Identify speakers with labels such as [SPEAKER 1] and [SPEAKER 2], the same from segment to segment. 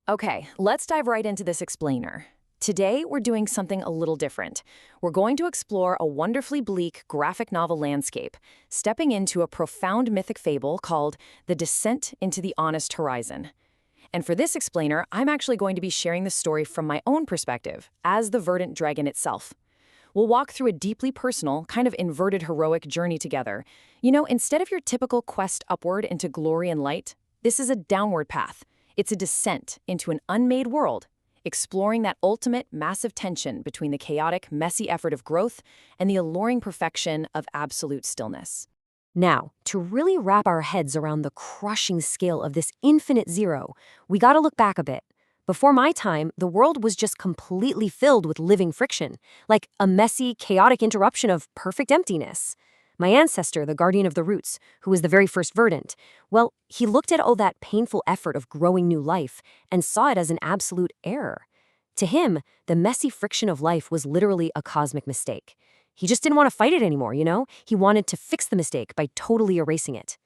[SPEAKER 1] Okay, let's dive right into this explainer. Today, we're doing something a little different. We're going to explore a wonderfully bleak graphic novel landscape, stepping into a profound mythic fable called The Descent into the Honest Horizon. And for this explainer, I'm actually going to be sharing the story from my own perspective, as the verdant dragon itself. We'll walk through a deeply personal, kind of inverted heroic journey together. Instead of your typical quest upward into glory and light, this is a downward path. It's a descent into an unmade world, exploring that ultimate massive tension between the chaotic, messy effort of growth and the alluring perfection of absolute stillness.
[SPEAKER 2] Now, to really wrap our heads around the crushing scale of this infinite zero, we gotta look back a bit. Before my time, the world was just completely filled with living friction, like a messy, chaotic interruption of perfect emptiness. My ancestor, the guardian of the roots, who was the very first verdant, well, he looked at all that painful effort of growing new life and saw it as an absolute error. To him, the messy friction of life was literally a cosmic mistake. He just didn't want to fight it anymore, you know? He wanted to fix the mistake by totally erasing it.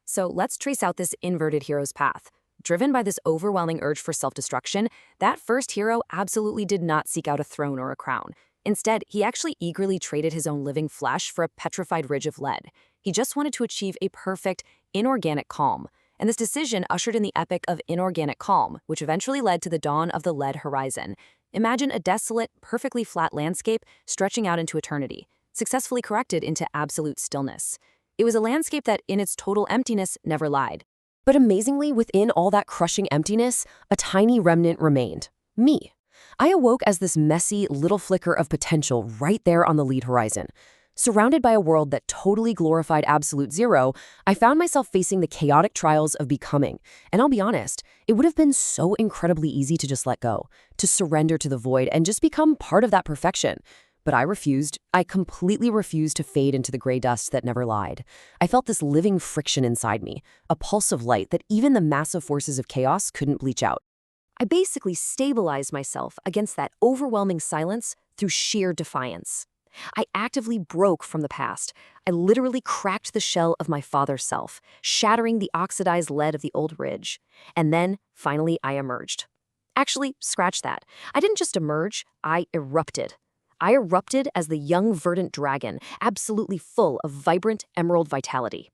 [SPEAKER 2] So let's trace out this inverted hero's path. Driven by this overwhelming urge for self-destruction, that first hero absolutely did not seek out a throne or a crown. Instead, he actually eagerly traded his own living flesh for a petrified ridge of lead. He just wanted to achieve a perfect, inorganic calm. And this decision ushered in the epic of inorganic calm, which eventually led to the dawn of the lead horizon. Imagine a desolate, perfectly flat landscape stretching out into eternity, successfully corrected into absolute stillness. It was a landscape that, in its total emptiness, never lied. But amazingly, within all that crushing emptiness, a tiny remnant remained. Me. I awoke as this messy little flicker of potential right there on the lead horizon. Surrounded by a world that totally glorified absolute zero, I found myself facing the chaotic trials of becoming. And I'll be honest, it would have been so incredibly easy to just let go, to surrender to the void and just become part of that perfection. But I refused. I completely refused to fade into the gray dust that never lied. I felt this living friction inside me, a pulse of light that even the massive forces of chaos couldn't bleach out. I basically stabilized myself against that overwhelming silence through sheer defiance. I actively broke from the past. I literally cracked the shell of my father's self, shattering the oxidized lead of the old ridge. And then, finally, I emerged. Actually, scratch that. I didn't just emerge, I erupted. I erupted as the young verdant dragon, absolutely full of vibrant emerald vitality.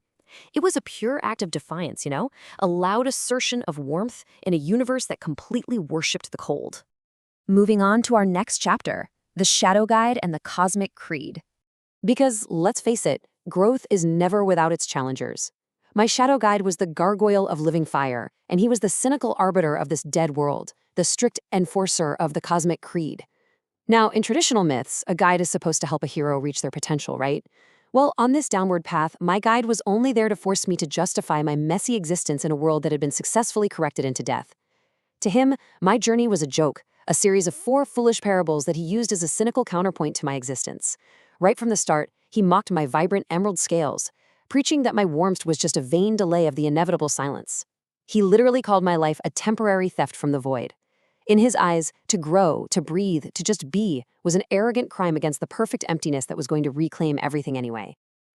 [SPEAKER 2] It was a pure act of defiance, a loud assertion of warmth in a universe that completely worshipped the cold. Moving on to our next chapter, the Shadow Guide and the Cosmic Creed. Because, let's face it, growth is never without its challengers. My Shadow Guide was the gargoyle of living fire, and he was the cynical arbiter of this dead world, the strict enforcer of the Cosmic Creed. Now, in traditional myths, a guide is supposed to help a hero reach their potential, right? Well, on this downward path, my guide was only there to force me to justify my messy existence in a world that had been successfully corrected into death. To him, my journey was a joke, a series of 4 foolish parables that he used as a cynical counterpoint to my existence. Right from the start, he mocked my vibrant emerald scales, preaching that my warmth was just a vain delay of the inevitable silence. He literally called my life a temporary theft from the void. In his eyes, to grow, to breathe, to just be, was an arrogant crime against the perfect emptiness that was going to reclaim everything anyway.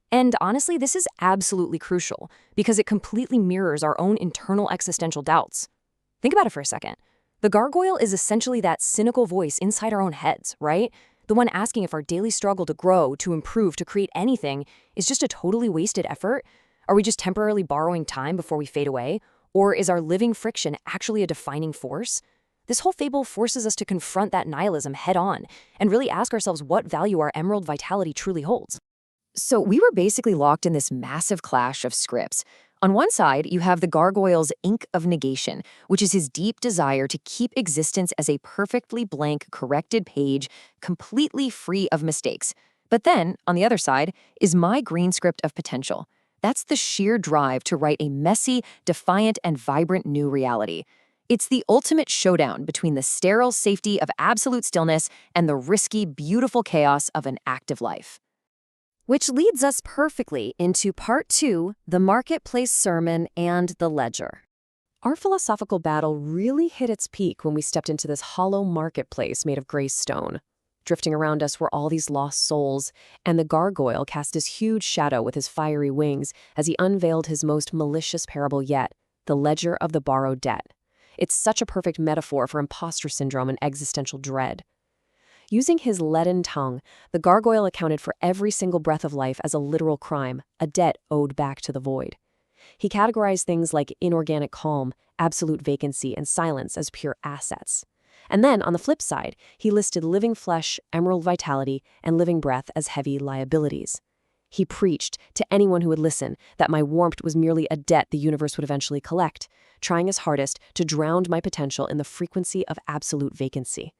[SPEAKER 2] And honestly, this is absolutely crucial, because it completely mirrors our own internal existential doubts. Think about it for a second. The gargoyle is essentially that cynical voice inside our own heads, right? The one asking if our daily struggle to grow, to improve, to create anything is just a totally wasted effort. Are we just temporarily borrowing time before we fade away? Or is our living friction actually a defining force? This whole fable forces us to confront that nihilism head-on and really ask ourselves what value our emerald vitality truly holds. So we were basically locked in this massive clash of scripts. On one side, you have the gargoyle's ink of negation, which is his deep desire to keep existence as a perfectly blank, corrected page, completely free of mistakes. But then, on the other side, is my green script of potential. That's the sheer drive to write a messy, defiant, and vibrant new reality. It's the ultimate showdown between the sterile safety of absolute stillness and the risky, beautiful chaos of an active life. Which leads us perfectly into Part 2, the Marketplace Sermon and the Ledger. Our philosophical battle really hit its peak when we stepped into this hollow marketplace made of gray stone. Drifting around us were all these lost souls, and the gargoyle cast his huge shadow with his fiery wings as he unveiled his most malicious parable yet, the ledger of the borrowed debt. It's such a perfect metaphor for imposter syndrome and existential dread. Using his leaden tongue, the gargoyle accounted for every single breath of life as a literal crime, a debt owed back to the void. He categorized things like inorganic calm, absolute vacancy, and silence as pure assets. And then, on the flip side, he listed living flesh, emerald vitality, and living breath as heavy liabilities. He preached, to anyone who would listen, that my warmth was merely a debt the universe would eventually collect, trying his hardest to drown my potential in the frequency of absolute vacancy.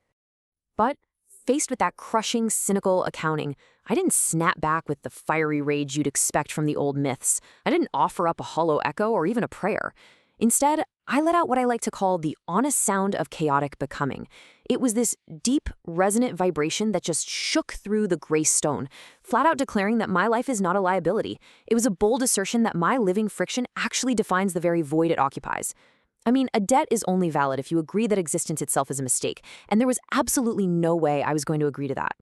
[SPEAKER 2] But, faced with that crushing, cynical accounting, I didn't snap back with the fiery rage you'd expect from the old myths. I didn't offer up a hollow echo or even a prayer. Instead, I let out what I like to call the honest sound of chaotic becoming. It was this deep, resonant vibration that just shook through the gray stone, flat out declaring that my life is not a liability. It was a bold assertion that my living friction actually defines the very void it occupies. I mean, a debt is only valid if you agree that existence itself is a mistake, and there was absolutely no way I was going to agree to that.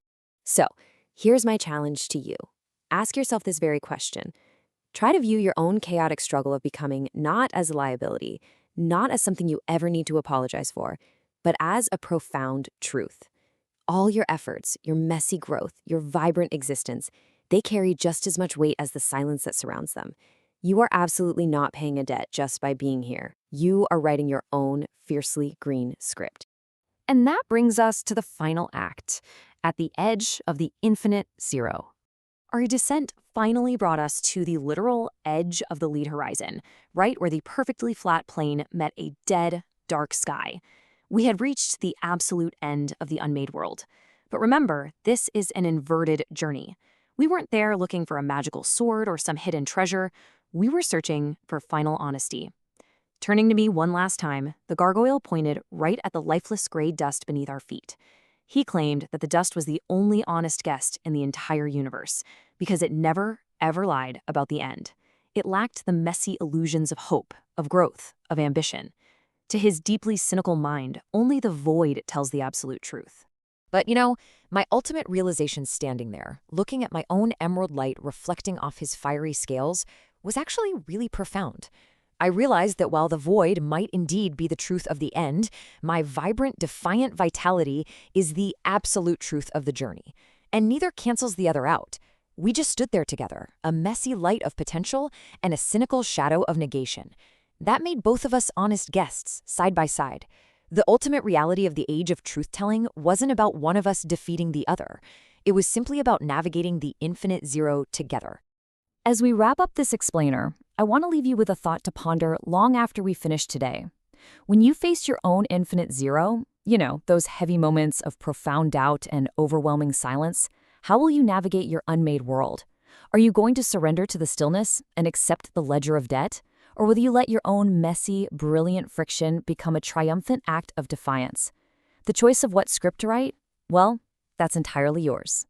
[SPEAKER 2] So, here's my challenge to you. Ask yourself this very question. Try to view your own chaotic struggle of becoming not as a liability, not as something you ever need to apologize for, but as a profound truth. All your efforts, your messy growth, your vibrant existence, they carry just as much weight as the silence that surrounds them. You are absolutely not paying a debt just by being here. You are writing your own fiercely green script. And that brings us to the final act, at the edge of the infinite zero. Our descent finally brought us to the literal edge of the lead horizon, right where the perfectly flat plane met a dead, dark sky. We had reached the absolute end of the unmade world. But remember, this is an inverted journey. We weren't there looking for a magical sword or some hidden treasure. We were searching for final honesty. Turning to me one last time, the gargoyle pointed right at the lifeless gray dust beneath our feet. He claimed that the dust was the only honest guest in the entire universe, because it never, ever lied about the end. It lacked the messy illusions of hope, of growth, of ambition. To his deeply cynical mind, only the void tells the absolute truth. But my ultimate realization standing there, looking at my own emerald light reflecting off his fiery scales, was actually really profound. I realized that while the void might indeed be the truth of the end, my vibrant, defiant vitality is the absolute truth of the journey. And neither cancels the other out. We just stood there together, a messy light of potential and a cynical shadow of negation. That made both of us honest guests, side by side. The ultimate reality of the age of truth-telling wasn't about one of us defeating the other. It was simply about navigating the infinite zero together. As we wrap up this explainer, I want to leave you with a thought to ponder long after we finish today. When you face your own infinite zero, those heavy moments of profound doubt and overwhelming silence, how will you navigate your unmade world? Are you going to surrender to the stillness and accept the ledger of debt? Or will you let your own messy, brilliant friction become a triumphant act of defiance? The choice of what script to write? Well, that's entirely yours.